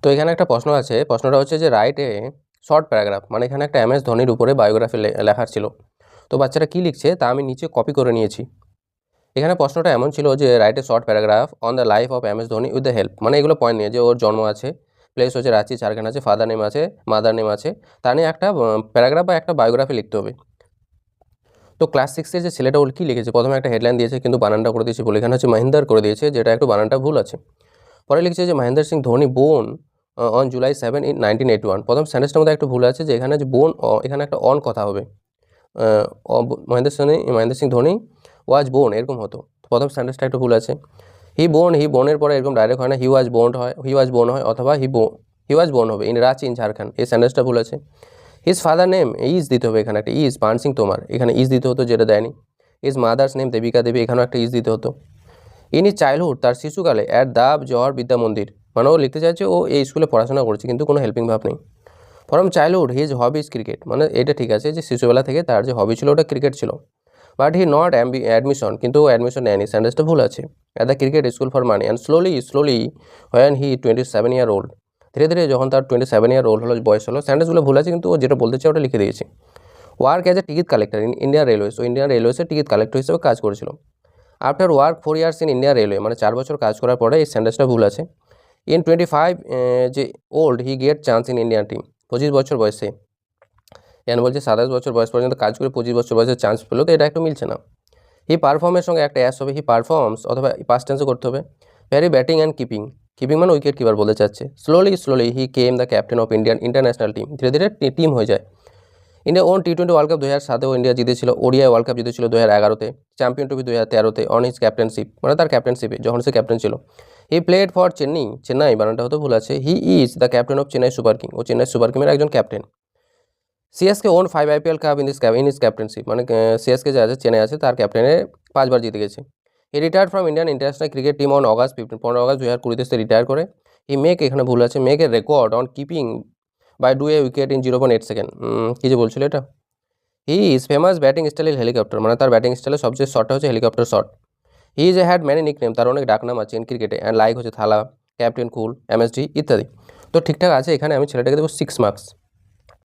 তো এখানে একটা প্রশ্ন আছে, প্রশ্নটা হচ্ছে যে রাইট এ শর্ট প্যারাগ্রাফ, মানে এখানে একটা MS ধোনির উপরে বায়োগ্রাফি লেখার ছিল। তো বাচ্চারা কী লিখছে তা আমি নিচে কপি করে নিয়েছি। এখানে প্রশ্নটা এমন ছিল যে write a short paragraph on the life of MS Dhoni with the help, মানে এগুলো পয়েন্ট নিয়ে যে ওর জন্ম আছে, প্লেস হচ্ছে রাঁচি, ঝাড়খণ্ড আছে, ফাদার নেম আছে, মাদার নেম আছে, তা নিয়ে একটা প্যারাগ্রাফ বা একটা বায়োগ্রাফি লিখতে হবে। তো ক্লাস 6-এর যে ছেলেটা ওর কী লিখেছে, প্রথমে একটা হেডলাইন দিয়েছে কিন্তু বানানটা করে দিয়েছে বলে এখানে হচ্ছে মহিন্দর করে দিয়েছে, যেটা একটু বানানটা ভুল আছে। পরে লিখছে যে মহেন্দ্র সিং ধোনি বোন অন July 7 in 1981। প্রথম সেন্টেন্সটার মধ্যে একটু ভুল আছে যে এখানে যে বোন, এখানে একটা অন কথা হবে, মহেন্দ্র সিং ধোনি ওয়াজ বোন এরকম হতো। প্রথম সেন্টেন্সটা একটু ভুল আছে। হি বোনের পরে এরকম ডাইরেক্ট হয় না, হি ওয়াজ বোন হয় অথবা হি ওয়াজ বোন হবে ইন রাঁচি ইন ঝাড়খণ্ড, এই সেন্টেন্সটা ভুল আছে। হিজ ফাদার নেম ইজ দিতে হবে, এখানে একটা ইজ, পান সিং তোমার, এখানে ইজ দিতে হতো যেটা দেয়নি। হিজ মাদার্স নেম দেবিকা দেবী, এখানেও একটা ইজ দিতে হতো। ইন ইজ চাইল্ডহুড, তার শিশুকালে, অ্যাট দাব জওহর বিদ্যা মন্দির, মানে ও লিখতে চাইছে ও এই স্কুলে পড়াশোনা করছে কিন্তু কোনো হেল্পিং ভাব নেই। From childhood his hobby is cricket, মানে এটা ঠিক আছে যে শিশুবেলা থেকে তার যে হবি ছিল ওটা ক্রিকেট ছিল। বাট হি নট অ্যাডমিশন, কিন্তু ও অ্যাডমিশন নেয়নি, সেন্টেন্সটা ভুল আছে। At the cricket school for money and slowly when he 27 year old, ধীরে ধীরে যখন তার 27 ইয়ার ওল্ড হলো, বয়স হলো, সেন্টেন্সগুলো ভুল আছে কিন্তু ও যেটা বলতে চায় ওটা লিখে দিয়েছে। Work as a ticket collector in Indian railways, ও ইন্ডিয়ান রেলওয়েজের টিকিট কালেক্টর হিসেবে কাজ করেছিল। After work 4 years in India railway, মানে 4 বছর কাজ করার পরে, এই সেন্টেন্সটা ভুল আছে। ইন 25 যে old he get chance in Indian team, 25 বছর বয়সে, এখানে বলছে 27 বছর বয়স পর্যন্ত কাজ করে 25 বছর বয়সে চান্স পেলো, তো এটা একটু মিলছে না। হি পারফর্মের সঙ্গে একটা অ্যাস হবে, হি পারফর্মস অথবা পাস্ট টেন্সে করতে হবে। ভ্যারি ব্যাটিং অ্যান্ড কিপিং মানে উইকেট কিপার বলতে চাচ্ছে। Slowly he came the captain of Indian international team, ধীরে ধীরে টিম হয়ে যায়। India won T20 world cup 2007 ও ইন্ডিয়া জিতেছিল। ওডিআই ওয়ার্ল্ড কাপ জিতেছিল 2011-তে, চ্যাম্পিয়ন ট্রফি 2013-তে অন হিজ ক্যাপ্টেনশিপ, মানে তার ক্যাপ্টেনশিপে যখন সে ক্যাপ্টেন ছিল। হি প্লেড ফর চেন্নাই বানানটা হতো ভুল আছে। He is the captain of Chennai super king, ও চেন্নাই সুপার কিংয়ের একজন captain. CSK won 5 IPL cup in his captainship, মানে সিএসকে যে আছে চেন্নাই আছে তার ক্যাপ্টেনে 5 বার জিতে গেছে। He retired from Indian international cricket team on August 15, 15 August 2020 সে রিটায়ার করে। হি এখানে ভুল আছে, make a record on keeping by do a wicket in 0.8 second, কী যে বলছিল এটা। He is famous batting style helicopter, মানে তার ব্যাটিং স্টাইলে সবচেয়ে শটটা হচ্ছে helicopter shot. He is a had many nickname, তার অনেক ডাকনাম আছে ইন ক্রিকেটে, অ্যান্ড লাইক হচ্ছে থালা, ক্যাপ্টেন কুল, MSD ইত্যাদি। তো ঠিকঠাক আছে, এখানে আমি ছেলেটাকে দেবো 6 মার্কস।